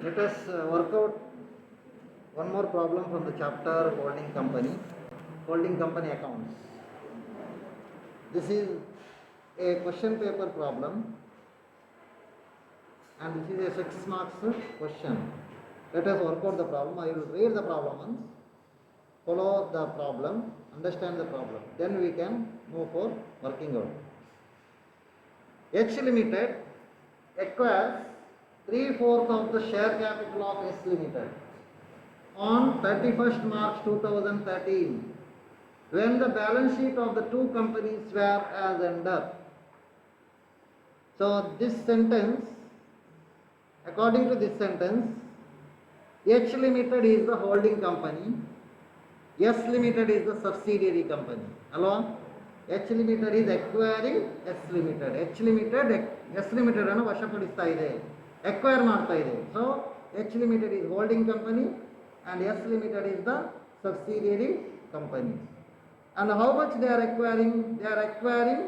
Let us work out one more problem from the chapter holding company accounts. This is a question paper problem and this is a 6 marks question. Let us work out the problem. I will read the problem once, follow the problem, understand the problem. Then we can move for working out. H Limited acquires 3/4 of the share capital of S Limited on 31st March 2013 when the balance sheet of the two companies were as under. So this sentence, according to this sentence, H Limited is the holding company, S Limited is the subsidiary company. Hello? H Limited is acquiring S Limited. H Limited S Limited ಅನ್ನು ವಶಪಡಿಸ್ತಾ ಇದೆ, acquire ಮಾಡ್ತಾ ಇದೆ. So H Limited is holding company and S Limited is the subsidiary company. And how much they are acquiring? They are acquiring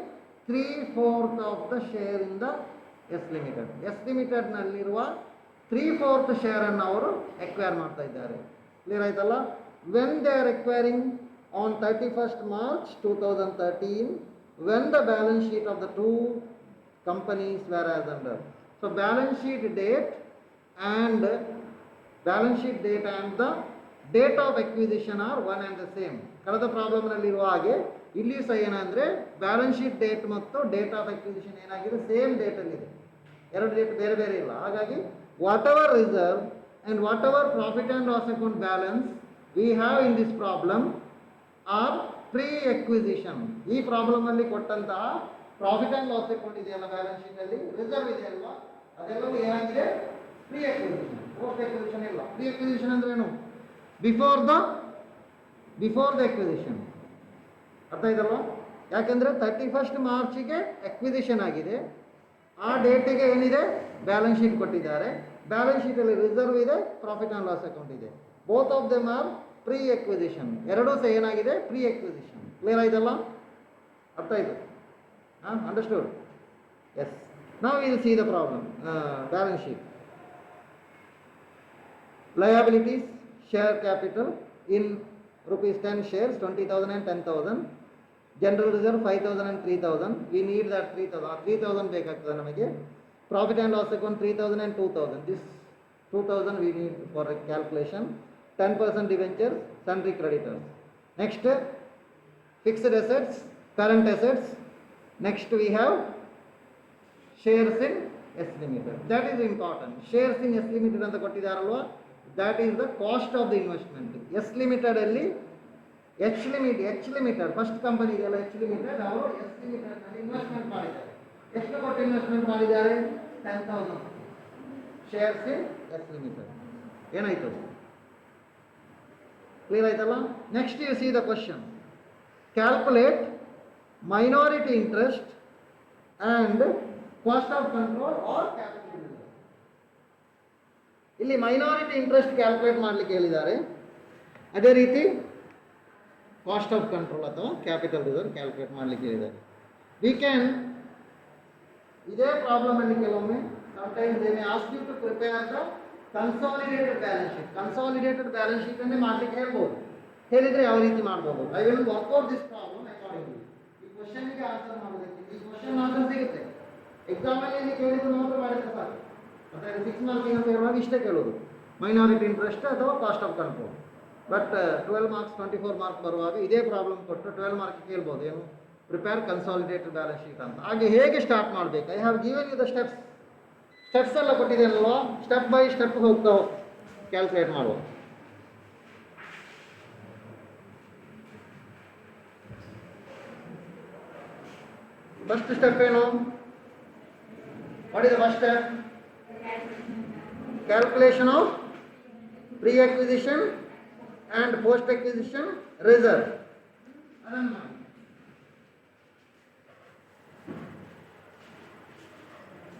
3/4 of the share in the S Limited. S Limited ನಲ್ಲಿರುವ 3/4 share ಅನ್ನು ಅವರು acquire ಮಾಡ್ತಾ ಇದ್ದಾರೆ. Clear ಆಯ್ತಲ್ಲ? When they are acquiring on 31st March 2013 when the balance sheet of the two companies were as under. So balance sheet date and the date of acquisition are one and the same. ಕಳೆದ problem ನಲ್ಲಿ ಇರುವ ಹಾಗೆ ಇಲ್ಲಿ ಸಹ ಏನಂದ್ರೆ balance sheet date ಮತ್ತು date of acquisition ಏನಾಗಿದೆ, same date ಅಲ್ಲಿ ಇದೆ. ಎರಡು ಡೇಟ್ ಬೇರೆ ಬೇರೆ ಇಲ್ಲ. ಹಾಗಾಗಿ whatever reserve and whatever profit and loss account balance we have in this problem are pre acquisition. ಈ ಪ್ರಾಬ್ಲಮ್ ಅಲ್ಲಿ ಕೊಟ್ಟಂತಹ ಪ್ರಾಫಿಟ್ ಅಂಡ್ ಲಾಸ್ ಅಕೌಂಟ್ ಇದೆಯಲ್ಲ ಬ್ಯಾಲೆನ್ಸ್ ಶೀಟ್ ಅಲ್ಲಿ, ರಿಸರ್ವ್ ಇದೆ ಅಲ್ವಾ, ಅದೆಲ್ಲವೂ ಏನಾಗಿದೆ, ಪ್ರೀ ಎಕ್ವಿಸಿಷನ್. ಪೋಸ್ಟ್ ಎಕ್ವಿಸಿಷನ್ ಇಲ್ಲ. ಪ್ರೀ ಎಕ್ವಿಸಿಷನ್ ಅಂದ್ರೆ ಏನು? Before the acquisition. ಅರ್ಥ ಇದಲ್ವಾ? ಯಾಕೆಂದ್ರೆ 31st ಮಾರ್ಚಿಗೆ ಎಕ್ವಿಸಿಷನ್ ಆಗಿದೆ, ಆ ಡೇಟಿಗೆ ಏನಿದೆ, ಬ್ಯಾಲೆನ್ಸ್ ಶೀಟ್ ಕೊಟ್ಟಿದ್ದಾರೆ. ಬ್ಯಾಲೆನ್ಸ್ ಶೀಟ್ ಅಲ್ಲಿ ರಿಸರ್ವ್ ಇದೆ, ಪ್ರಾಫಿಟ್ ಅಂಡ್ ಲಾಸ್ ಅಕೌಂಟ್ ಇದೆ. Both of them are pre acquisition. ಎರಡೂ ಸಹ ಏನಾಗಿದೆ, ಪ್ರೀ ಎಕ್ವಿಸಿಷನ್. ಕ್ಲಿಯರ್ ಆಯ್ತಲ್ಲ? ಅರ್ಥ ಆಯ್ತು? ಅಂಡರ್ಸ್ಟೂಡ್? ಎಸ್. ನಾವು will see the problem. Balance sheet. Liabilities, share capital in rupees 10 shares, 20,000 and 10,000. General reserve 5,000 and 3,000. We need that 3,000 ಬೇಕಾಗ್ತದೆ ನಮಗೆ. Profit and loss account 3,000 and 2,000. This 2,000 we need for a calculation. 10% debentures, sundry creditors. Next, fixed assets, current assets. Next we have shares in S Limited. That is important. Shares in S Limited ಅಂತ ಕೊಟ್ಟಿದ್ದಾರಲ್ವಾ, that is the cost of the investment. S Limited ಅಲ್ಲಿ H Limited first company ಇದೆಯಲ್ಲ, H Limited ಅವರು S Limited ನಲ್ಲಿ investment ಮಾಡಿದ್ದಾರೆ. ಎಷ್ಟು ಕೊಟ್ಟು investment ಮಾಡಿದ್ದಾರೆ? 10,000 shares in S Limited. ಏನಾಯ್ತು? ಕ್ಲಿಯರ್ ಆಯ್ತಲ್ಲ? Next U C the question. Calculate minority interest and cost of control or capital reserve. ಇಲ್ಲಿ ಮೈನಾರಿಟಿ ಇಂಟ್ರೆಸ್ಟ್ ಕ್ಯಾಲ್ಕುಲೇಟ್ ಮಾಡಲಿಕ್ಕೆ ಹೇಳಿದ್ದಾರೆ. ಅದೇ ರೀತಿ ಕಾಸ್ಟ್ ಆಫ್ ಕಂಟ್ರೋಲ್ ಅಥವಾ ಕ್ಯಾಪಿಟಲ್ ರಿಸರ್ವ್ ಕ್ಯಾಲ್ಕುಲೇಟ್ ಮಾಡಲಿಕ್ಕೆ ಹೇಳಿದ್ದಾರೆ. ವಿ ಕ್ಯಾನ್, ಇದೇ ಪ್ರಾಬ್ಲಮ್ ಅಲ್ಲಿ ಕೆಲವೊಮ್ಮೆ sometimes they may ask you to prepare the consolidated balance sheet. Consolidated balance sheet ಅನ್ನೇ ಮಾಡಲಿಕ್ಕೆ ಹೇಳ್ಬೋದು. ಹೇಳಿದ್ರೆ ಯಾವ ರೀತಿ ಮಾಡ್ಬೋದು? I will work out this problem accordingly. ಈ ಕ್ವಶನ್ಗೆ ಆನ್ಸರ್ ಮಾಡೋದಕ್ಕೆ ಈ ಕ್ವಶನ್ ಆನ್ಸರ್ ಸಿಗುತ್ತೆ. ಎಕ್ಸಾಮ್ ಅಲ್ಲಿ ಕೇಳಿದ್ರು ಮಾತ್ರ ಮಾಡಿದ್ರೆ ಸಾಕು. ಮತ್ತೆ 6 ಮಾರ್ಕಿಂಗ್ ಅಂತ ಹೇಳುವಾಗ ಇಷ್ಟೇ ಕೇಳೋದು, ಮೈನಾರಿಟಿ ಇಂಟ್ರೆಸ್ಟ್ ಅಥವಾ cost of control. But 12 marks 24 mark ಬರುವಾಗ ಇದೇ ಪ್ರಾಬ್ಲಮ್ ಕೊಟ್ಟು 12 ಮಾರ್ಕ್ ಕೇಳ್ಬೋದು, ಏನು, ಪ್ರಿಪೇರ್ ಕನ್ಸಾಲಿಡೇಟೆಡ್ ಬ್ಯಾಲೆನ್ಸ್ ಶೀಟ್ ಅಂತ. ಹಾಗೆ ಹೇಗೆ ಸ್ಟಾರ್ಟ್ ಮಾಡಬೇಕು? I have given you the steps ಎಲ್ಲ ಕೊಟ್ಟಿದ್ದೇನಲ್ವಾ, ಸ್ಟೆಪ್ ಬೈ ಸ್ಟೆಪ್ ಹೋಗ್ತಾ ಕ್ಯಾಲ್ಕುಲೇಟ್ ಮಾಡುವ. ಫಸ್ಟ್ ಸ್ಟೆಪ್ ಏನು? What is the first step? Calculation of pre-acquisition and post-acquisition reserve.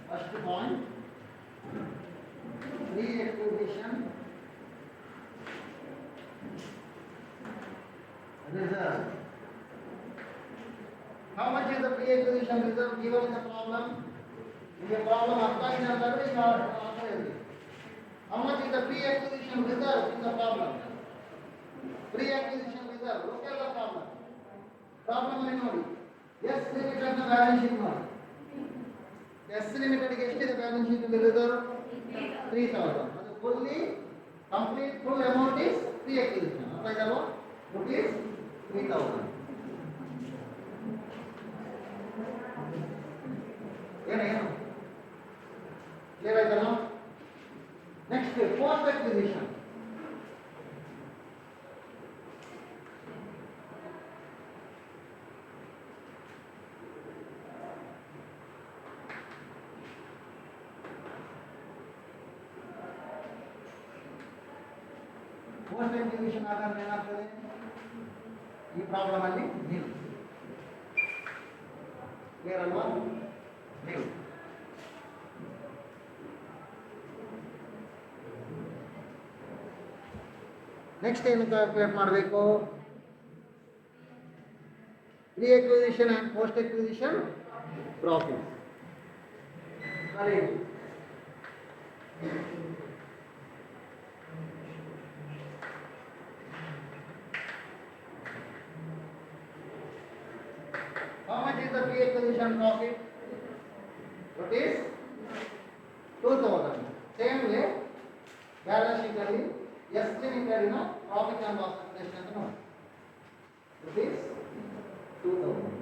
First point, pre-acquisition reserve. How much is the pre-acquisition reserve given in the problem? In the problem, ಅರ್ಥ ಇದೆ ಅಂತಂದ್ರೆ ಈಗ How much is the pre-acquisition reserve in the problem? Pre-acquisition reserve. Look at the problem. Problem ಅಲ್ಲಿ ನೋಡಿ. S limited ನ balance sheet ನೋಡಿ. S limited ಗೆ ಎಷ್ಟಿದೆ ಬ್ಯಾಲೆನ್ಸ್ ಶೀಟ್ ಅಲ್ಲಿ ರಿಸರ್ವ್? 3000. ಅದು fully complete full amount is pre-acquisition. ಅರ್ಥ ಆಯ್ತಲ್ವಾ? rupees 3000. ಏನು ಕ್ಲಿಯರ್ ಆಯ್ತಲ್ಲ? Next post acquisition. post acquisition ಆದಾಗ ಏನಾಗ್ತದೆ? ಈ ಪ್ರಾಬ್ಲಮ್ ಅಲ್ಲಿ ನೀವು ಕ್ಲಿಯರ್ ಅಲ್ವಾ? ನೀವು ನೆಕ್ಸ್ಟ್ ಏನು ಕ್ಯಾಲ್ಕುಲೇಟ್ ಮಾಡಬೇಕು? Pre acquisition and post acquisition profit. How much is the pre-acquisition profit? Rupees 2000. Same way, balance sheet ಅಲ್ಲಿ S limited ನ profit and loss account ಅಂತ ನೋಡಿ. Rupees 2000.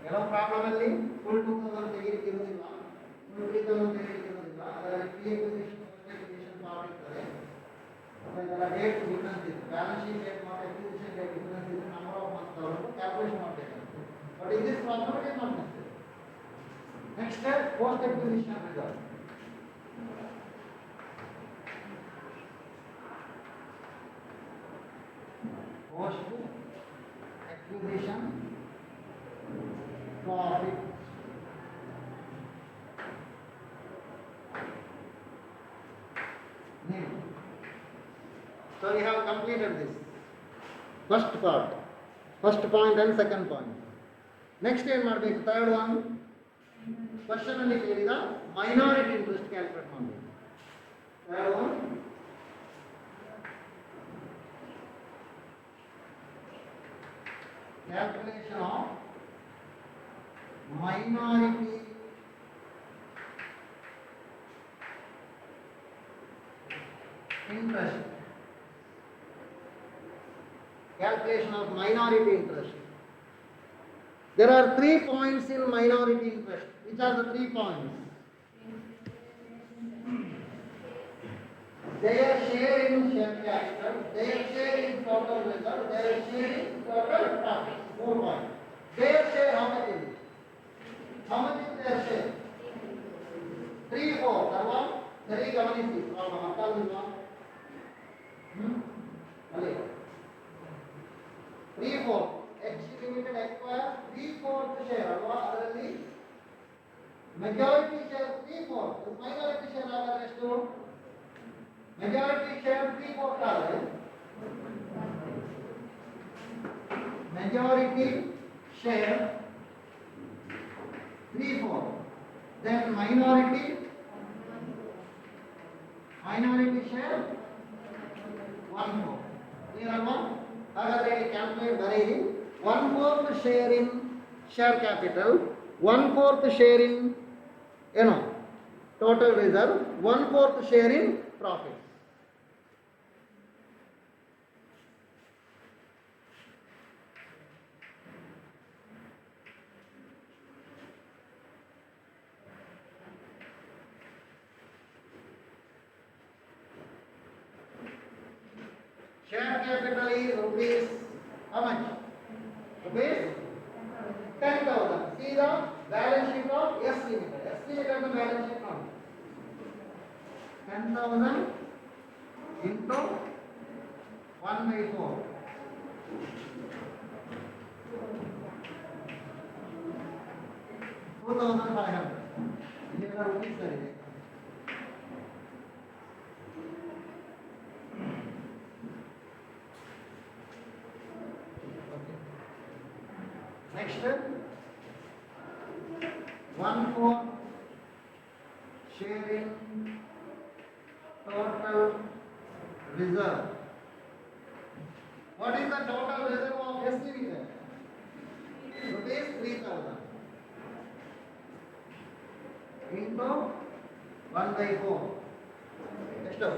ಕೆಲವು ಪ್ರಾಬ್ಲಮ್ ಅಲ್ಲಿ full 2000 ತೆಗೆಯಲಿಕ್ಕೆ ಇರುವುದಿಲ್ಲ, full 3000 ತೆಗೆಯಲಿಕ್ಕೆ ಇರುವುದಿಲ್ಲ. ಅದರಲ್ಲಿ pre-acquisition, post-acquisition profit ಇರ್ತದೆ. ಅಥವಾ ಇದರ ಡೇಟ್ ಡಿಫರೆನ್ಸ್ ಇದೆ, ಬ್ಯಾಲೆನ್ಸ್ ಶೀಟ್ ಡೇಟ್ ಮತ್ತು ಅಕ್ವಿಸಿಷನ್ ಡೇಟ್ ಡಿಫರೆನ್ಸ್ ಇದೆ, ನಂಬರ್ ಆಫ್ ಮಂತ್ಸ್ ಅವರು ಕ್ಯಾಲ್ಕುಲೇಷನ್ ಮಾಡಬೇಕು. But in this problem it is not necessary. Next post acquisition reserve. post acquisition profit name. So we have completed this first part, first point and second point. Next ಏನು ಮಾಡಬೇಕು? Third one question ಅಲ್ಲಿ ಕೇಳಿದ minority interest calculate ಮಾಡಬೇಕು. Third one calculation of minority interest. Calculation of minority interest. There are 3 points in minority interest. Which are the 3 points? Their share in share capital, their share in total reserve, their share in total profit. 4 points. Their share how much is it? How much is their share? 3, 4. Sarva, sari gamanisi. Problem ಅರ್ಥಾಗಿಲ್ವಾ? ಅಲ್ಲಿ 3, 4. H limited acquire 3/4 share ಅಲ್ವಾ? ಅದರಲ್ಲಿ majority share 3/4. minority share ಆದ್ರೆ ಎಷ್ಟು? majority share 3/4 ಆದರೆ majority share 3/4, then minority share 1/4. clear alva? ಹಾಗಾದ್ರೆ ಇಲ್ಲಿ calculate ಬರೆಯಿರಿ. 1/4 share in share capital, 1/4 share in ಏನು total reserve, 1/4 share in profit. Share capital is rupees how much? Rupees 10,000. See the balance sheet of S limited. S limited the balance sheet now. 10,000 into 1/4. 2,500. ಇದೆಲ್ಲ rupees ಇದೆ. Next, 1/4 share in total reserve. What is the total reserve of S Limited? Rupees 3000 into 1/4. ಎಷ್ಟು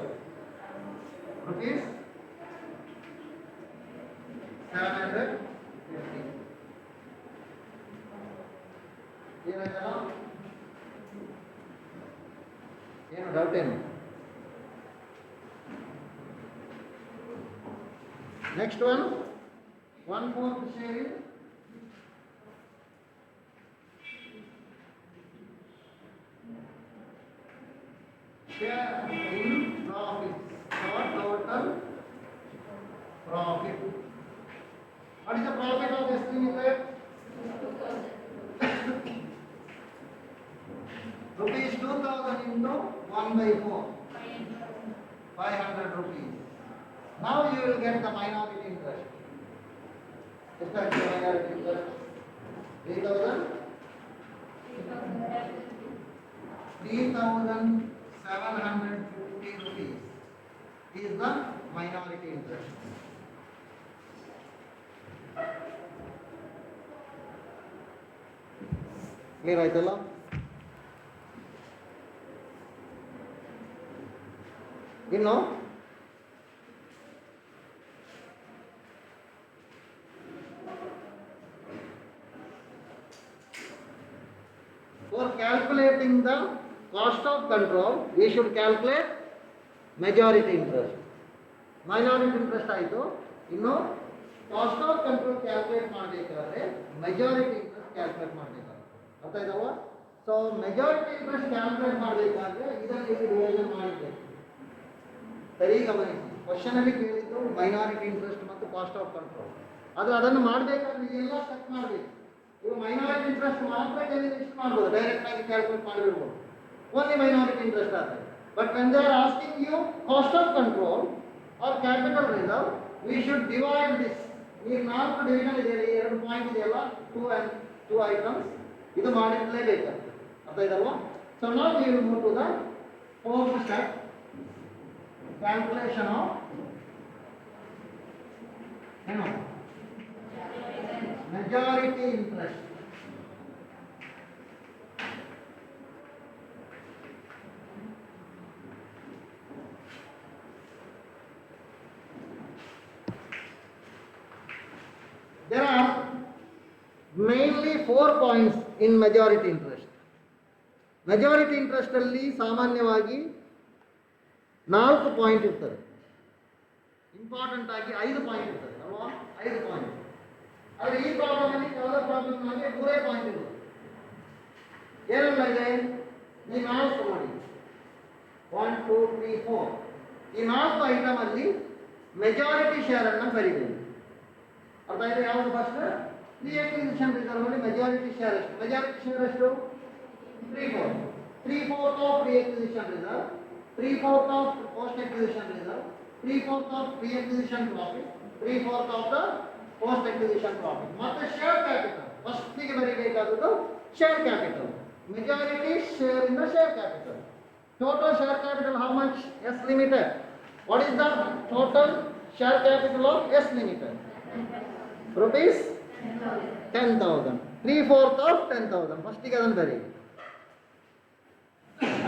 rupees 750. ಏನಾಯ್ತಲ್ಲ, ಏನು doubt ಏನು? Next one 1/4 share in profits or total profit. What is the profit of S Limited? Rupees 2000 into 1/4, 500 rupees. Now you will get the minority interest. Is that the minority interest? 3000, 3750 rupees is the minority interest. Clear ಆಯ್ತಲ್ಲ? ಇನ್ನು for calculating the cost of control we should calculate majority interest. Minority interest ಆಯಿತು. ಇನ್ನು cost of control calculate ಮಾಡಬೇಕಾದ್ರೆ majority interest calculate ಮಾಡಬೇಕಾಗುತ್ತೆ. ಅರ್ಥ ಆಯ್ತಲ್ವ? So majority interest calculate ಮಾಡಬೇಕಾದ್ರೆ ಇದನ್ನು ಇಲ್ಲಿ ಡಿವೈಷನ್ ಮಾಡಿದ್ದೇವೆ. ಸರಿ ಗಮನಿಸಿ, ಕ್ವಶನ್ ಅಲ್ಲಿ ಕೇಳಿದ್ದು ಮೈನಾರಿಟಿ ಇಂಟ್ರೆಸ್ಟ್ ಮತ್ತು ಕಾಸ್ಟ್ ಆಫ್ ಕಂಟ್ರೋಲ್. ಆದರೆ ಅದನ್ನು ಮಾಡಬೇಕಾದ್ರೆ ಎಲ್ಲ ಚೆಕ್ ಮಾಡಬೇಕು. ಈಗ ಮೈನಾರಿಟಿ ಇಂಟ್ರೆಸ್ಟ್ ಮಾತ್ರ ಎಷ್ಟು ಮಾಡ್ಬೋದು, ಡೈರೆಕ್ಟ್ ಆಗಿ ಕ್ಯಾಲ್ಕುಲೇಟ್ ಮಾಡಿಬಿಡ್ಬೋದು, ಓನ್ಲಿ ಮೈನಾರಿಟಿ ಇಂಟ್ರೆಸ್ಟ್ ಆದರೆ. But when they are asking you cost of control or capital reserve we should divide this. ಈಗ 4 ಡಿವಿಷನ್ ಇದೆ, 2 ಪಾಯಿಂಟ್ ಇದೆಯಲ್ಲ, 2 ಐಟಮ್ಸ್, ಇದು ಮಾಡಿರಲೇಬೇಕಾಗ್ತದೆ. ಅರ್ಥ ಇದಲ್ವಾ? ಸೊ ನಾವು we will move to the fourth step, calculation of majority interest. There are mainly 4 points in majority interest. Majority interest ಅಲ್ಲಿ ಸಾಮಾನ್ಯವಾಗಿ 4 ಪಾಯಿಂಟ್ ಇರ್ತದೆ. ಇಂಪಾರ್ಟೆಂಟ್ ಆಗಿ 5 ಪಾಯಿಂಟ್ ಇರ್ತದೆ ಅಲ್ವಾ? 5 ಪಾಯಿಂಟ್. ಆದರೆ ಈ ಪ್ರಾಬ್ಲಮ್ ಅಲ್ಲಿ ಕಳೆದ ಪ್ರಾಬ್ಲಮ್ ನಲ್ಲಿ 3 ಪಾಯಿಂಟ್ ಇರುತ್ತೆ. ಏನೆಲ್ಲ ಇದೆ? ಈ 4 ನೋಡಿ, 1 2 3 4. ಈ 4 ಐಟಮ್ ಅಲ್ಲಿ ಮೆಜಾರಿಟಿ ಶೇರ್ ಅನ್ನು ಬರೀಬೇಕು. ಅರ್ಥ ಆಯ್ತು? ಯಾವುದು ಫಸ್ಟ್? ಪ್ರೀ ಅಕ್ವಿಸಿಷನ್ ರಿಸರ್ವ್ ಅಲ್ಲಿ ಮೆಜಾರಿಟಿ ಶೇರ್ ಎಷ್ಟು? ಮೆಜಾರಿಟಿ ಶೇರ್ ಎಷ್ಟು? 3/4. 3/4 of pre acquisition reserve, 3/4 of post acquisition reserve, 3/4 of pre-acquisition profit, 3/4 of the post acquisition profit. ಮತ್ತೆ share capital first ಗೆ ಬರೀಬೇಕಾದದ್ದು share capital. Majority share in the share capital. Total share capital how much? S Limited. What is the total share capital of S Limited? Rupees 10,000. 3/4 of 10,000. First ಗೆ ಅದನ್ನು ಬರೀ.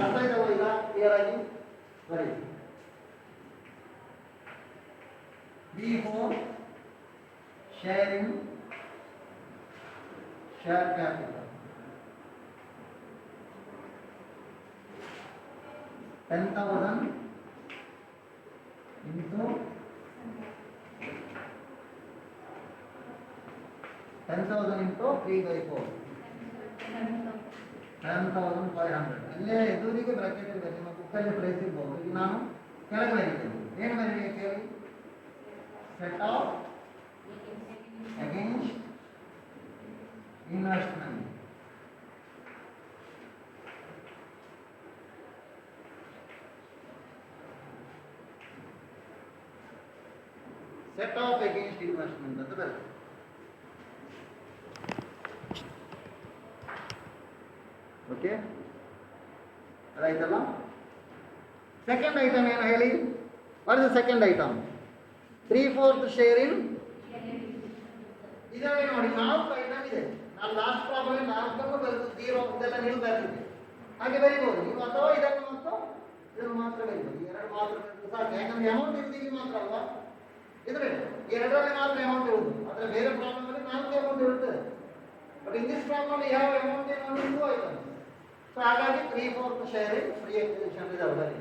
ಅರ್ಥ ಆಯ್ತಲ್ವ? ಈಗ clear ಆಗಿ ಬರೀ. B4 sharing share capital 10,000 into 10,000 into 3/4 10,500. ಅಲ್ಲೇ ಎದುರಿಗೆ bracket ಇದೆ, ನಿಮ್ಮ ಬುಕ್ಕಲ್ಲಿ ಪ್ರೈಸ್ ಇರ್ಬೋದು. ಈಗ ನಾನು ಕೆಳಗೆ ಬರೀತೇನೆ. ಏನು ಬರೀಬೇಕು ಹೇಳಿ? Set off against investment. Set off against investment ಅಂತ ಬರುತ್ತೆ. ಓಕೆ, ಅದಾಯ್ತಲ್ಲ. ಸೆಕೆಂಡ್ ಐಟಮ್ ಏನು ಹೇಳಿ? What is the second item? 3/4 share in. ಇದರಲ್ಲಿ ನೋಡಿ 4 ಐಟಮ್ ಇದೆ. ನಾನು ಲಾಸ್ಟ್ ಪ್ರಾಬ್ಲಮ್ 4 ಬರೆದು 0 ಇದೆಲ್ಲ ನೀವು ಬರೆದಿದೆ. ಹಾಗೆ ಬರೀಬಹುದು ನೀವು, ಅಥವಾ ಇದನ್ನು ಮತ್ತು ಇದನ್ನು ಮಾತ್ರ ಬರೀಬಹುದು. ಎರಡು ಮಾತ್ರ ಬರೆದು ಸಾಕು. ಯಾಕಂದ್ರೆ ಅಮೌಂಟ್ ಇರುವುದು ಇಲ್ಲಿ ಮಾತ್ರ ಅಲ್ವಾ, ಇದ್ರೆ ಎರಡರಲ್ಲಿ ಮಾತ್ರ ಅಮೌಂಟ್ ಇರುವುದು. ಆದರೆ ಬೇರೆ ಪ್ರಾಬ್ಲಮ್ ಅಲ್ಲಿ 4 ಅಮೌಂಟ್ ಇರುತ್ತದೆ. ಬಟ್ ಇನ್ ದಿಸ್ ಪ್ರಾಬ್ಲಮ್ ಯಾವ ಅಮೌಂಟ್ ಏನು 2 ಐಟಮ್. ಸೊ ಹಾಗಾಗಿ 3/4 share in free acquisition reserve ಬರೀ.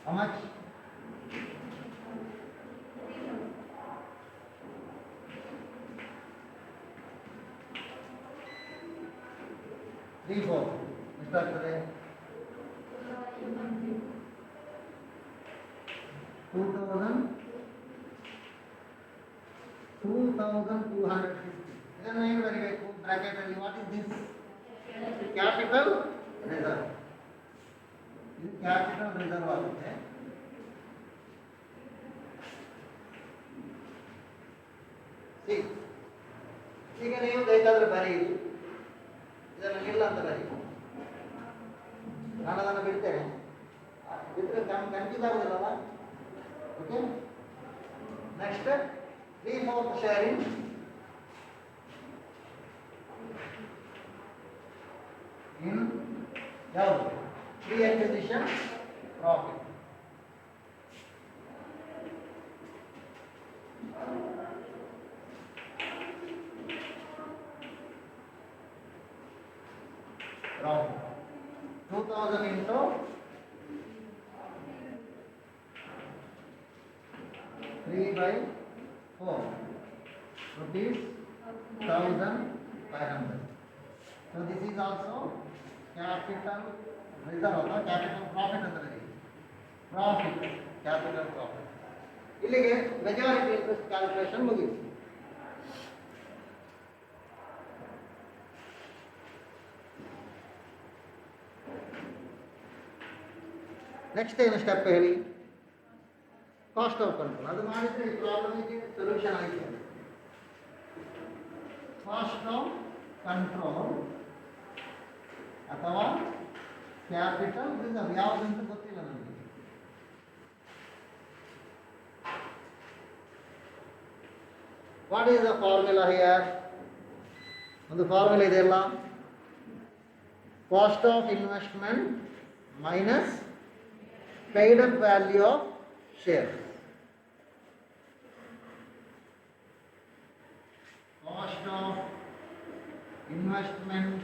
How much? 3/4 ಎಷ್ಟಾಗ್ತದೆ? 2250. ಇದನ್ನು ಏನು ಬರೀಬೇಕು ಬ್ರಾಕೆಟ್ ಅಲ್ಲಿ? What is this? Capital reserve. ಇದು ಕ್ಯಾಪಿಟಲ್ ರಿಸರ್ವ್ ಆಗುತ್ತೆ. ಈಗ ನೀವು ಬೇಕಾದ್ರೆ ಬರೀರಿ, ಇದನ್ನು ಇಲ್ಲ ಅಂತ ಬರೀರಿ. ನಾನು ಅದನ್ನು ಬಿಡ್ತೇನೆ, ಬಿಟ್ಟರೆ ಕನ್ಫ್ಯೂಸ್ ಆಗುದಿಲ್ಲಲ್ಲ. ಓಕೆ, ನೆಕ್ಸ್ಟ್ 3/4 ಶೇರಿಂಗ್ ಇನ್ ಯಾವುದು? Free acquisition profit. Profit 2000 into 3/4 rupees 1500. So this is also capital reserve or capital profit ಅಂದರೆ ಪ್ರಾಫಿಟ್, ಕ್ಯಾಪಿಟಲ್ ಪ್ರಾಫಿಟ್. ಇಲ್ಲಿಗೆ ಮೆಜಾರಿಟಿ ಇಂಟ್ರೆಸ್ಟ್ ಕ್ಯಾಲ್ಕುಲೇಷನ್ ಮುಗಿಯಿತು. ನೆಕ್ಸ್ಟ್ ಏನು ಸ್ಟೆಪ್ ಹೇಳಿ? Cost of control. ಅದು ಮಾಡಿದರೆ ಈ ಪ್ರಾಬ್ಲಮಿಗೆ ಸೊಲ್ಯೂಷನ್ ಆಯಿತು. ಕಾಸ್ಟ್ ಆಫ್ ಕಂಟ್ರೋಲ್ ಅಥವಾ ಕ್ಯಾಪಿಟಲ್ ರಿಸರ್ವ್ ಯಾವುದಂತ ಗೊತ್ತಿಲ್ಲ ನನಗೆ. What is the formula here? ಒಂದು ಫಾರ್ಮುಲಾ ಇದೆಯಲ್ಲ, cost of investment minus paid up value of share. Cost of investment.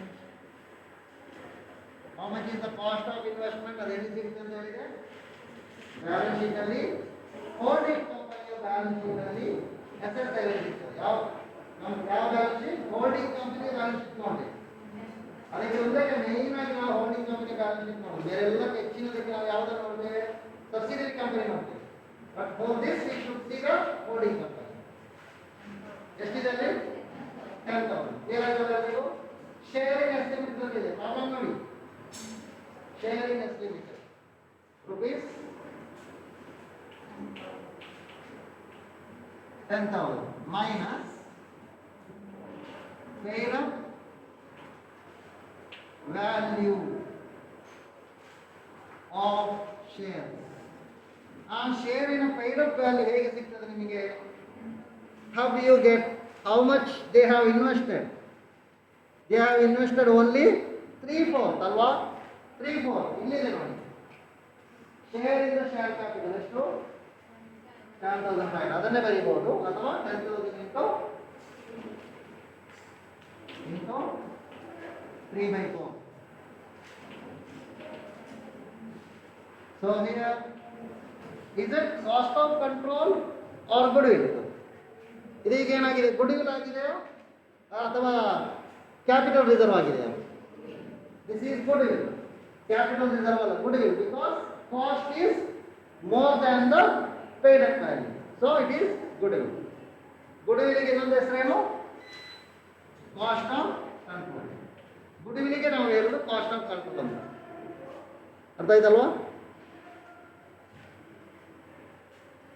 How much is the cost of investment? ಅದು ಎಲ್ಲಿ ಸಿಗುತ್ತೆ ಅಂತ ಹೇಳಿದ್ರೆ ಬ್ಯಾಲೆನ್ಸ್ ಶೀಟ್ ಅಲ್ಲಿ, ಹೋಲ್ಡಿಂಗ್ ಕಂಪನಿಯ ಬ್ಯಾಲೆನ್ಸ್ ಶೀಟ್ ಅಲ್ಲಿ ಅಸೆಟ್ ಅಲ್ಲಿ ಸಿಗ್ತದೆ. ಯಾವ balance sheet? Holding company balance sheet ನೋಡಿ. ಅದಕ್ಕೆ ಉಲ್ಲೇಖ ಮೇನ್ ಆಗಿ ನಾವು ಹೋಲ್ಡಿಂಗ್ ಕಂಪನಿ ಬ್ಯಾಲೆನ್ಸ್ ಶೀಟ್ ನೋಡೋದು. ಬೇರೆಲ್ಲ ಹೆಚ್ಚಿನದಕ್ಕೆ ನಾವು ಯಾವ್ದನ್ನು ನೋಡ್ತೇವೆ? ಸಬ್ಸಿಡಿಯರಿ ಕಂಪನಿ ನೋಡ್ತೇವೆ. But for this we should see the holding company. ಎಷ್ಟಿದೆ ಅಲ್ಲಿ? 10,000. ಏನಾಗ್ತದೆ ನೀವು? ಶೇರಿಂಗ್ ಎಸ್ಟಿಮೇಟ್ ಇದೆ. ಪ್ರಾಬ್ಲಮ್ ನೋಡಿ, sharing estimate rupees 10,000 minus paid up value of shares. ಆ ಶೇರಿನ paid up value ಹೇಗೆ ಸಿಗ್ತದೆ ನಿಮಗೆ? How do you get how much they have invested? They have invested only 3/4 ಅಲ್ವಾ? 3/4 ಇಲ್ಲಿದೆ ನೋಡಿ. ಶೇರ್ ಇಂದ ಶೇರ್ ಕ್ಯಾಪಿಟಲ್ ಎಷ್ಟು? 10,500. ಅದನ್ನೇ ಬರೀಬಹುದು, ಅಥವಾ 10,000 into 3/4. So here is it cost of control or goodwill? ಇದೀಗ ಏನಾಗಿದೆ? ಗುಡ್ವಿಲ್ ಆಗಿದೆಯಾ ಅಥವಾ ಕ್ಯಾಪಿಟಲ್ ರಿಸರ್ವ್ ಆಗಿದೆಯಾ? This is goodwill, capital reserve ಅಲ್ಲ, goodwill. Because cost is more than the paid up value. So it is goodwill. Goodwill ಗೆ ಇನ್ನೊಂದು ಹೆಸರೇನು? Cost of control. Goodwill ಗೆ ನಾವು ಹೇಳೋದು ಕಾಸ್ಟ್ ಆಫ್ ಕಂಟ್ರೋಲ್ ಅಂತ. ಅರ್ಥ ಆಯ್ತಲ್ವಾ?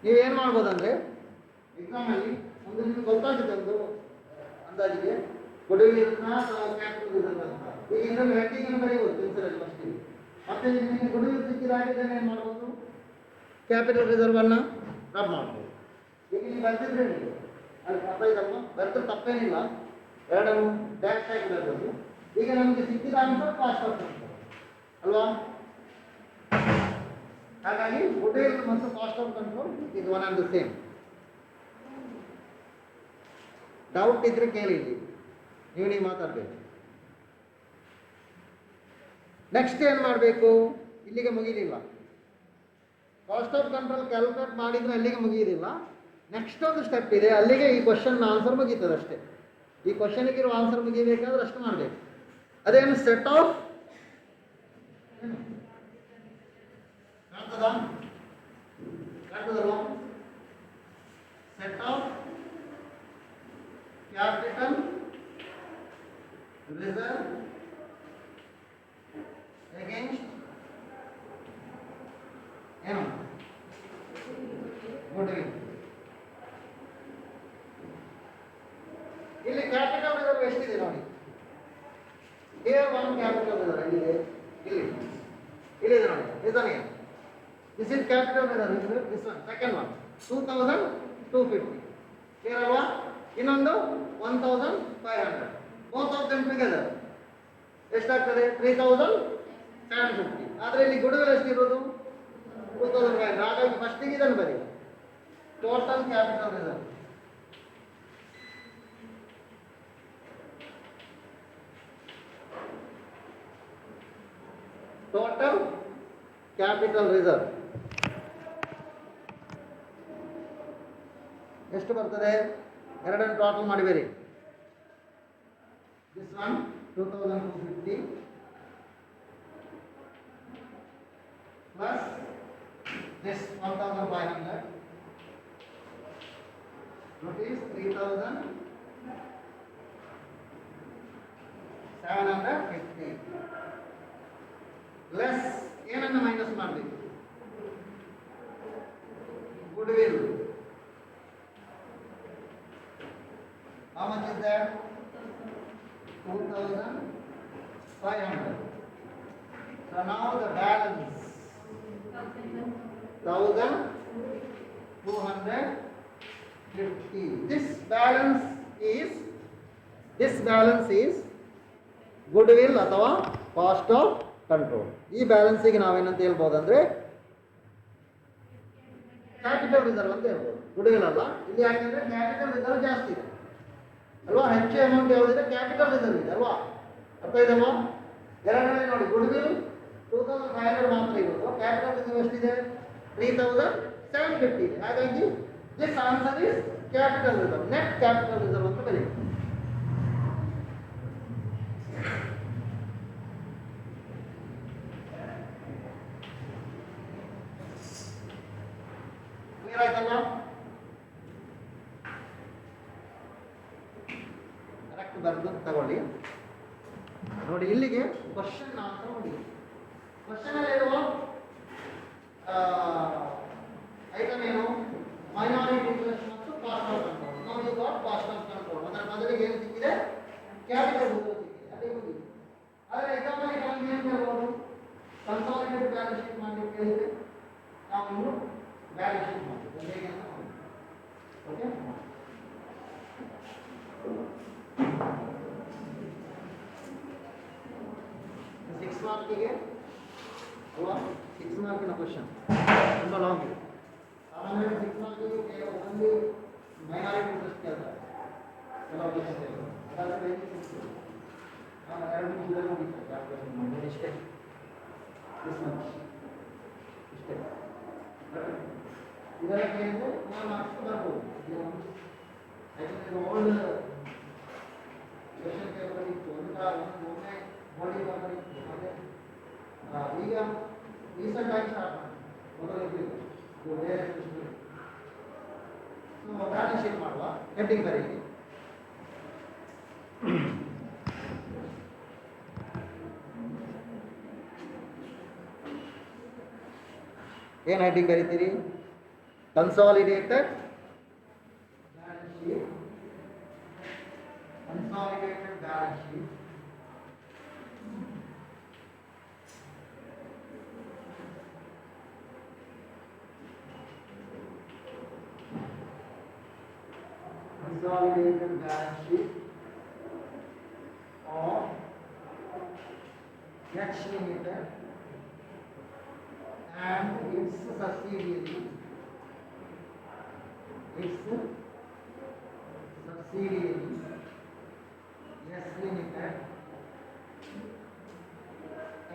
ನೀವೇನು ಮಾಡ್ಬೋದಂದ್ರೆ ಎಕ್ಸಾಮ್ ಅಲ್ಲಿ ಒಂದು ನಿಮ್ಗೆ ಗೊತ್ತಾಗುತ್ತೆ ಒಂದು ಅಂದಾಜಿಗೆ ಗುಡ್ವಿಲ್ ಇರುತ್ತಾ ಅಥವಾ ಕ್ಯಾಪಿಟಲ್ ರಿಸರ್ವ್ ಅಂತ. ಈಗ ಇದರಲ್ಲಿ ಹೆಡ್ಡಿಂಗ್ ಅನ್ನು ಬರೆಯಬಹುದು ಪೆನ್ಸಿಲ್ ಫಸ್ಟ್. ಮತ್ತೆ ನಿಮಗೆ ಗುಡ್ವಿಲ್ ಸಿಕ್ಕಿದಾಗ ಇದನ್ನ ಏನು ಮಾಡ್ಬೋದು? ಕ್ಯಾಪಿಟಲ್ ರಿಸರ್ವ್ ಅನ್ನ ರಬ್ ಮಾಡ್ಬೋದು. ಈಗ ನೀವು ಬರ್ತಿದ್ರೆ ನೀವು ಅಲ್ಲಿ ಅರ್ಥ ಆಯ್ತಲ್ವಾ? ಬರ್ದ್ರೆ ತಪ್ಪೇನಿಲ್ಲ, ಎರಡನ್ನು ಡ್ಯಾಶ್ ಆಗಿ ಬರ್ಬೋದು. ಈಗ ನಮಗೆ ಸಿಕ್ಕಿದ ಆನ್ಸರ್ ಕಾಸ್ಟ್ ಆಫ್ ಕಂಟ್ರೋಲ್ ಅಲ್ವಾ? ಹಾಗಾಗಿ ಗುಡ್ವಿಲ್ ಮತ್ತು ಕಾಸ್ಟ್ ಆಫ್ ಕಂಟ್ರೋಲ್ ಇದು one and the same. Doubt ಇದ್ರೆ ಕೇಳಿ, ನೀವು ಮಾತಾಡಬೇಕು. ನೆಕ್ಸ್ಟ್ ಏನು ಮಾಡಬೇಕು? ಇಲ್ಲಿಗೆ ಮುಗಿಲಿಲ್ಲ. ಕಾಸ್ಟ್ ಆಫ್ ಕಂಟ್ರೋಲ್ ಕ್ಯಾಲ್ಕುಲೇಟ್ ಮಾಡಿದ್ರೆ ಅಲ್ಲಿಗೆ ಮುಗಿಯೋದಿಲ್ಲ. ನೆಕ್ಸ್ಟ್ ಒಂದು ಸ್ಟೆಪ್ ಇದೆ, ಅಲ್ಲಿಗೆ ಈ ಕ್ವಶನ್ ಆನ್ಸರ್ ಮುಗೀತದೆ ಅಷ್ಟೇ. ಈ ಕ್ವಶನ್ಗೆ ಇರೋ ಆನ್ಸರ್ ಮುಗಿಬೇಕಾದ್ರೆ ಅಷ್ಟು ಮಾಡಬೇಕು. ಅದೇನು ಸೆಟ್ ಆಫ್ ಕಾಣ್ತದಲ್ವಾ? Set off capital reserve against ಏನು? ಗುಡ್ವಿಲ್. ಇಲ್ಲಿ ಕ್ಯಾಪಿಟಲ್ ರಿಸರ್ವ್ ಎಷ್ಟಿದೆ ನೋಡಿ. here one capital reserve ಎಲ್ಲಿದೆ? ಇಲ್ಲಿ ಇದೆ ನೋಡಿ. ಇದನ್ನ this is capital reserve. this one second one 2250 clear ಅಲ್ವಾ? ಇನ್ನೊಂದು 1500. both of them together ಎಷ್ಟಾಗ್ತದೆ? 3750. ಆದರೆ ಇಲ್ಲಿ ಗುಡ್ವಿಲ್ ಎಷ್ಟಿರೋದು? 2500. ಹಾಗಾಗಿ ಫಸ್ಟಿಗೆ ಇದನ್ನು ಬರೀ total capital reserve. Total capital reserve ಎಷ್ಟು ಬರ್ತದೆ? ಎರಡನ್ನು ಟೋಟಲ್ ಮಾಡಿಬೇರಿ. This one 2250 plus this 1500 rupees 3750 less ಏನನ್ನು ಮೈನಸ್ ಮಾಡಬೇಕು? Goodwill. how much is that? 2500. so now the balance 1250. this balance is goodwill ಅಥವಾ ಕಾಸ್ಟ್ ಆಫ್ ಕಂಟ್ರೋಲ್. ಈ ಬ್ಯಾಲೆನ್ಸಿಗೆ ನಾವೇನಂತ ಹೇಳ್ಬೋದು ಅಂದ್ರೆ ಕ್ಯಾಪಿಟಲ್ ರಿಸರ್ವ್ ಅಂತ ಹೇಳ್ಬೋದು, ಗುಡ್ವಿಲ್ ಅಲ್ಲ. ಇಲ್ಲಿ ಯಾಕಂದ್ರೆ ಕ್ಯಾಪಿಟಲ್ ರಿಸರ್ವ್ ಜಾಸ್ತಿ ಇದೆ ಅಲ್ವಾ? ಹೆಚ್ಚು ಅಮೌಂಟ್ ಯಾವುದಿದೆ? ಕ್ಯಾಪಿಟಲ್ ರಿಸರ್ವ್ ಇದೆ ಅಲ್ವಾ? ಅರ್ಥ ಇದಲ್ವಾ? ಎರಡನೇ ನೋಡಿ, ಗುಡ್ವಿಲ್ 2500 ಮಾತ್ರ ಇರೋದು, ಕ್ಯಾಪಿಟಲ್ ರಿಸರ್ವ್ ಎಷ್ಟಿದೆ? 3750 ಇದೆ. ಹಾಗಾಗಿ this answer is capital reserve, net capital reserve ಅಂತ ಬರೀ. ಕ್ಲಿಯರ್ ಆಯ್ತಲ್ಲ? ಕರೆಕ್ಟ್ ಬರೆದು ತಗೊಳ್ಳಿ. ನೋಡಿ ಇಲ್ಲಿಗೆ ಕ್ವಶನ್ ಆನ್ಸರ್ ನೋಡಿ. ಕ್ವಶನ್ ಅಲ್ಲಿ ಇರುವ ಐಟಮ್ ಏನು? ಮೈನಾರಿಟಿ ಇಂಟ್ರೆಸ್ಟ್ ಮತ್ತು ಕಾಸ್ಟ್ ಆಫ್ ಕಂಟ್ರೋಲ್. ನಾವು ಈಗ ಕಾಸ್ಟ್ ಆಫ್ ಕಂಟ್ರೋಲ್ ಅದರ ಬದಲಿಗೆ ಏನು ಸಿಕ್ಕಿದೆ? ಕ್ಯಾಪಿಟಲ್ ರಿಸರ್ವ್ ಸಿಕ್ಕಿದೆ. ಅದೇ ಮುಗಿದು. ಆದರೆ ಎಕ್ಸಾಮ್ ಅಲ್ಲಿ ನಮಗೆ ಏನು ಹೇಳ್ಬೋದು? ಕನ್ಸಾಲಿಡೇಟೆಡ್ ಬ್ಯಾಲೆನ್ಸ್ ಶೀಟ್ ಮಾಡಲಿಕ್ಕೆ ಹೇಳಿದ್ರೆ ನಾವು ಬ್ಯಾಲೆನ್ಸ್ ಶೀಟ್ ಮಾಡ್ತೀವಿ. ಹೇಗೆ ಅಂತ ನೋಡಿ. ಓಕೆ, 6 ಮಾರ್ಕಿಗೆ ಅಲ್ವಾ? 6 ಮಾರ್ಕಿನ ಕ್ವಶನ್ ತುಂಬ ಲಾಂಗ್ ಇದೆ. ಸಾಮಾನ್ಯವಾಗಿ 6 ಮಾರ್ಕಿಗೆ ಕೇವಲ ಒಂದು ಮೈನಾರಿಟಿ ಇಂಟ್ರೆಸ್ಟ್ ಕೇಳ್ತಾರೆ, ಕೆಲವು ಕ್ವಶನ್ ಕೇಳ್ತಾರೆ. ಅದಾದರೆ ನಾನು 2 ನಿಮಿಷದಲ್ಲಿ ಮುಗಿಸ್ತೇನೆ ಕ್ಯಾಲ್ಕುಲೇಷನ್ ಮಾಡಿ. ಇಷ್ಟೇ ಇಷ್ಟೇ ಇದೆಲ್ಲ ಕೇಳಿದ್ರೆ ನಾನು ಅಷ್ಟು ಬರ್ಬೋದು. ಯಾಕಂದರೆ ಓಲ್ಡ್ ಕ್ವಶನ್ ಪೇಪರ್ ಇತ್ತು, ಒಮ್ಮೆ ಬಾಡಿ ಪೇಪರ್ ಇತ್ತು. ಮತ್ತೆ ಈಗ ರೀಸೆಂಟ್ ಆಗಿ ಸ್ಟಾರ್ಟ್ ಮಾಡಿ ಮೊದಲು ಬೇರೆ ಬ್ಯಾಲೆನ್ಸ್ ಶೀಟ್ ಮಾಡುವ, ಹೆಡ್ಡಿಂಗ್ ಬರೀರಿ. ಏನು ಹೆಡ್ಡಿಂಗ್ ಬರೀತೀರಿ? Consolidated balance sheet, consolidated balance sheet. Consolidated balance sheet of H Limited and its subsidiary, S Limited,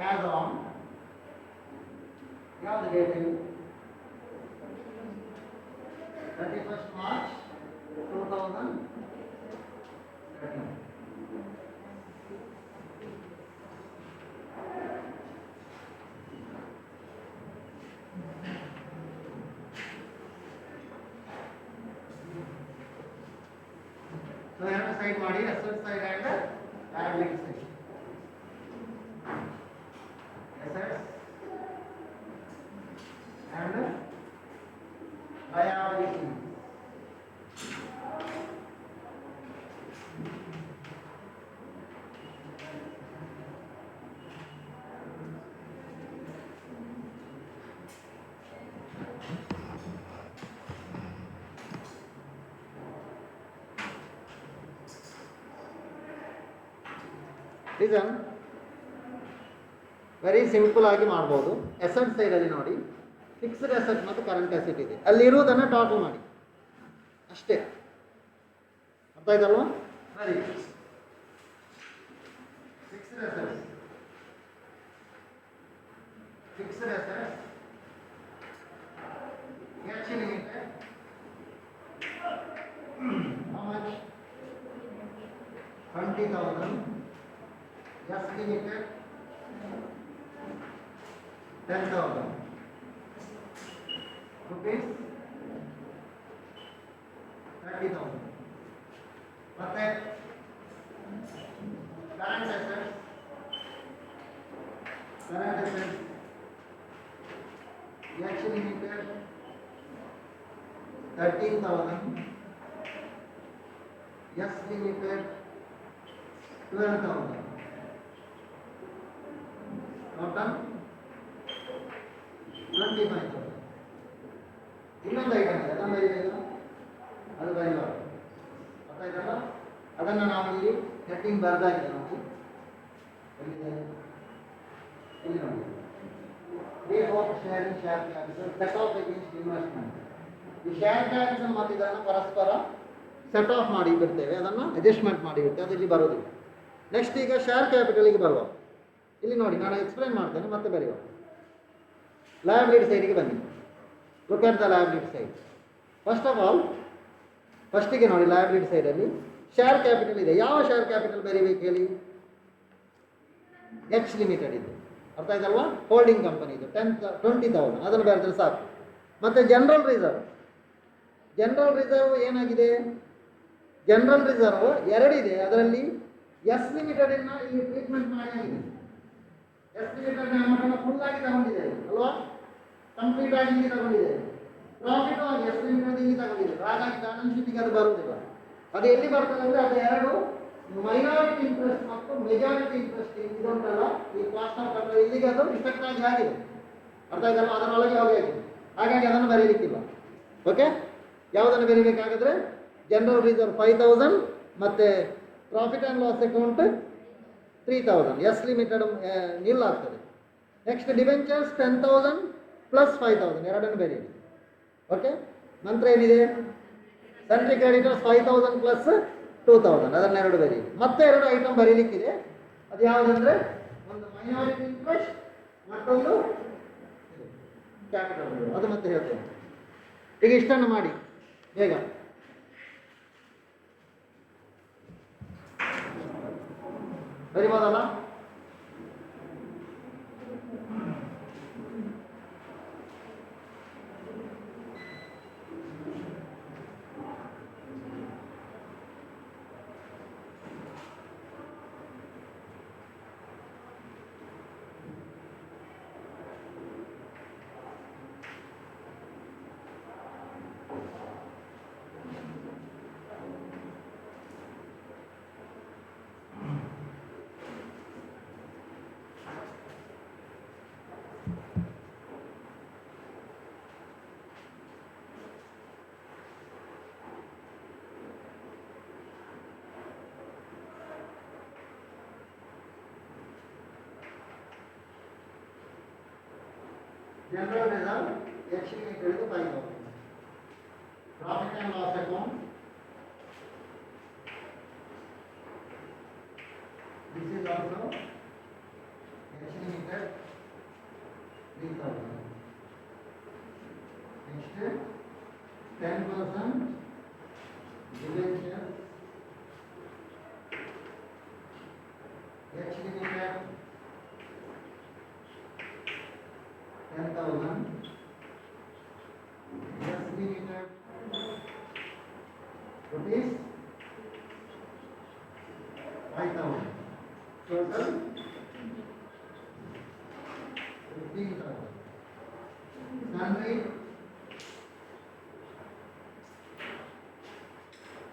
as on the date 31st March 2013. So ಎರಡು ಸೈಡ್ ಮಾಡಿ, asset side and liability side. Assets and liability. ಇದನ್ನು very simple ಆಗಿ ಮಾಡ್ಬೋದು. Asset ಸೈಡಲ್ಲಿ ನೋಡಿ, fixed asset ಮತ್ತು current asset ಇದೆ, ಅಲ್ಲಿ ಇರುವುದನ್ನು ಟೋಟಲ್ ಮಾಡಿ ಅಷ್ಟೇ. ಅರ್ಥ ಆಯ್ತಲ್ವಾ? Very fixed assets, fixed assets H Limited, how much? 20,000. S Limited 10,000 rupees, 30,000. ಮತ್ತೆ current assets H Limited 13,000, S Limited 12,000. Total 25,000. ಇನ್ನೊಂದು ಐಟಮ್ ಇದೆ, ಅದನ್ನು ಬರೀಬೇಕು, ಅದು ಬರೀಬಾರ್ದು. ಅರ್ಥ ಆಯ್ತಲ್ಲ? ಅದನ್ನು ನಾವು ಇಲ್ಲಿ ಹೆಡ್ಡಿಂಗ್ ಬರೆದಾಗಿದೆ ನಾವು ಇಲ್ಲಿ ನೋಡಿ, rate of sharing share capital set off against investment. ಈ ಶೇರ್ ಕ್ಯಾಪಿಟಲ್ ಮತ್ತು ಇದನ್ನು ಪರಸ್ಪರ ಸೆಟ್ ಆಫ್ ಮಾಡಿ ಬಿಡ್ತೇವೆ, ಅದನ್ನು ಅಡ್ಜಸ್ಟ್ಮೆಂಟ್ ಮಾಡಿ ಬಿಡ್ತೇವೆ, ಅದು ಇಲ್ಲಿ ಬರೋದಿಲ್ಲ. ನೆಕ್ಸ್ಟ್ ಈಗ ಶೇರ್ ಕ್ಯಾಪಿಟಲಿಗೆ ಬರುವ, ಇಲ್ಲಿ ನೋಡಿ ನಾನು ಎಕ್ಸ್ಪ್ಲೈನ್ ಮಾಡ್ತೇನೆ ಮತ್ತೆ ಬರೆಯುವ. ಲಯಬಿಲಿಟಿ ಸೈಡಿಗೆ ಬನ್ನಿ. Look at the liability side. First of all ಫಸ್ಟಿಗೆ ನೋಡಿ, ಲಯಬಿಲಿಟಿ ಸೈಡಲ್ಲಿ ಶೇರ್ ಕ್ಯಾಪಿಟಲ್ ಇದೆ. ಯಾವ ಶೇರ್ ಕ್ಯಾಪಿಟಲ್ ಬರೀಬೇಕು ಹೇಳಿ? H ಲಿಮಿಟೆಡ್ ಇದೆ, ಅರ್ಥ ಆಯ್ತಲ್ವಾ? ಹೋಲ್ಡಿಂಗ್ ಕಂಪನಿ ಇದು 20,000, ಅದನ್ನು ಬರೆದ್ರೆ ಸಾಕು. ಮತ್ತು ಜನರಲ್ ರಿಸರ್ವ್, ಜನರಲ್ ರಿಸರ್ವ್ ಏನಾಗಿದೆ? ಜನರಲ್ ರಿಸರ್ವ್ ಎರಡಿದೆ, ಅದರಲ್ಲಿ S ಲಿಮಿಟೆಡನ್ನು ಇಲ್ಲಿ ಟ್ರೀಟ್ಮೆಂಟ್ ಮಾಡಿ ಆಗಿದೆ. S ಲಿಮಿಟೆಡ್ ಅಮೌಂಟನ್ನು ಫುಲ್ ಆಗಿ ತಗೊಂಡಿದೆ ಅಲ್ವಾ, ಕಂಪ್ಲೀಟ್ ಆಗಿ ಇಲ್ಲಿ ತಗೊಂಡಿದೆ. ಪ್ರಾಫಿಟ್ ಆಗಿ S ಲಿಮಿಟೆಡ್ ಇಲ್ಲಿ ತಗೊಂಡಿದೆ, ಹಾಗಾಗಿ ಬ್ಯಾಲೆನ್ಸ್ ಶೀಟಿಗೆ ಅದು ಬರುವುದಿಲ್ಲ. ಅದು ಎಲ್ಲಿ ಬರ್ತದೆ ಅಂದರೆ ಅದು ಎರಡು ಮೈನಾರಿಟಿ ಇಂಟ್ರೆಸ್ಟ್ ಮತ್ತು ಮೆಜಾರಿಟಿ ಇಂಟ್ರೆಸ್ಟ್ ಇದೊಂದಲ್ಲ, ಈ ಕಾಸ್ಟ್ ಆಫ್ ಕ್ಯಾಪಿಟಲ್ ಇಲ್ಲಿಗೆ ಅದು ಇಫೆಕ್ಟ್ ಆಗಿ ಆಗಿದೆ, ಅರ್ಥ ಆಯ್ತಲ್ಲ? ಅದರೊಳಗೆ ಯಾವಾಗ ಆಗಿದೆ, ಹಾಗಾಗಿ ಅದನ್ನು ಬರೀಲಿಕ್ಕಿಲ್ಲ. ಓಕೆ, ಯಾವುದನ್ನು ಬರೀಬೇಕಾಗಿದ್ರೆ ಜನರಲ್ ರಿಸರ್ವ್ 5,000 ಮತ್ತು profit and loss account 3,000. S limited nil ಆಗ್ತದೆ. ನೆಕ್ಸ್ಟ್ ಡಿಬೆಂಚರ್ಸ್ 10,000 ಪ್ಲಸ್ 5,000 ಎರಡನ್ನು ಬರೀರಿ. ಓಕೆ, ನಂತರ ಏನಿದೆ? ಸೆಂಟ್ರಿ ಕ್ರೆಡಿಟರ್ಸ್ 5,000 ಪ್ಲಸ್ 2,000, ಅದನ್ನೆರಡು ಬರೀರಿ. ಮತ್ತೆ ಎರಡು ಐಟಮ್ ಬರೀಲಿಕ್ಕಿದೆ, ಅದು ಯಾವುದಂದ್ರೆ ಒಂದು ಮೈನಾರಿಟಿ ಇಂಟ್ರೆಸ್ಟ್, ಮತ್ತೊಂದು ಕ್ಯಾಪಿಟಲ್. ಅದು ಮತ್ತೆ ಹೇಳ್ತೇನೆ. ಈಗ ಇಷ್ಟನ್ನು ಮಾಡಿ ಬೇಗ. ಬರಿಬೋದಲ್ಲ? General reserve H limited to 5,000. Profit and loss account. This is also H limited 3,000. Next, 10% debentures. H limited 10,000. S limited rupees 5,000. Total 15,000. Sundry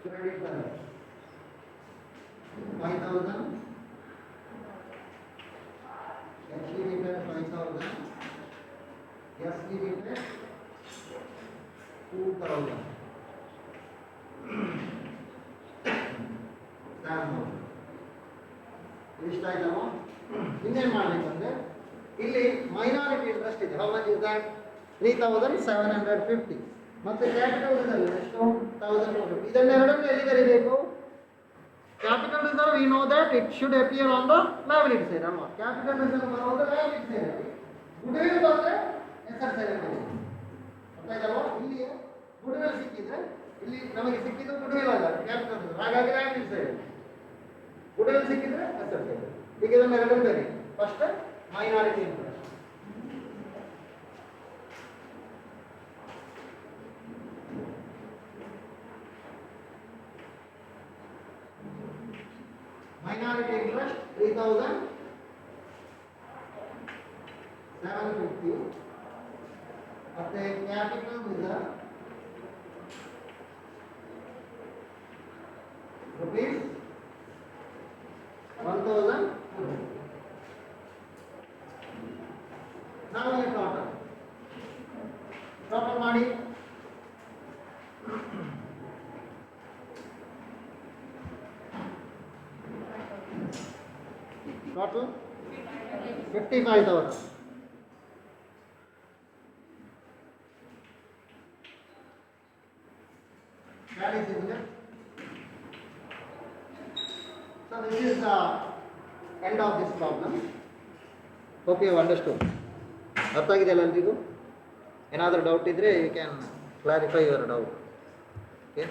credit balance 5,000. H limited 5,000. S limited 2,000. ಇಷ್ಟ ಆಯ್ತಲ್ವಾ? ಇನ್ನೇನು ಮಾಡಬೇಕಂದ್ರೆ ಇಲ್ಲಿ ಮೈನಾರಿಟಿ ಇಂಟ್ರೆಸ್ಟ್ ಇದೆ. How much is that? 3,750. ಮತ್ತೆ capital reserve ಎಷ್ಟು? 1,250. ಇದನ್ನೆರಡನ್ನು ಎಲ್ಲಿ ಬರೀಬೇಕು? Capital reserve we know that it should appear on the liability side ಅಲ್ವಾ? ಕ್ಯಾಪಿಟಲ್ ರಿಸರ್ವ್ ಬರೋದು ಲಯಬಿಲಿಟಿ ಸೈಡ್ ಅಲ್ಲಿ, ಗುಡ್ವಿಲ್ ಬಂದ್ರೆ ಎಸೆಟ್ ಸೈಡ್ ಅಲ್ಲಿ. ಗೊತ್ತಾಯ್ತಲ್ವಾ? ಇಲ್ಲಿ ಗುಡ್ವಿಲ್ ಸಿಕ್ಕಿದ್ರೆ ಇಲ್ಲಿ ನಮಗೆ ಸಿಕ್ಕಿದ್ದು ಗುಡ್ವಿಲ್ ಅಲ್ಲ, ಕ್ಯಾಪಿಟಲ್ ರಿಸರ್ವ್. ಹಾಗಾಗಿ ಲಯಬಿಲಿಟಿ ಸೈಡ್ ಗುಡ್ವಿಲ್ ಸಿಕ್ಕಿದ್ರೆ ಎಸೆಟ್ ಸೈಡ್. ಈಗ ಇದನ್ನೆರಡನ್ನು ಬರೀ. First minority interest. Minority interest 3,750. ಮತ್ತೆ capital reserve rupees 1,000. Now you total ಮಾಡಿ. Total 55,000. That is it. So this is the end of this problem. Hope you have understood. ಅರ್ಥ ಆಗಿದೆಯಲ್ಲ ಎಲ್ರಿಗೂ? ಏನಾದರೂ doubt ಇದ್ದರೆ you can clarify your doubt. Okay.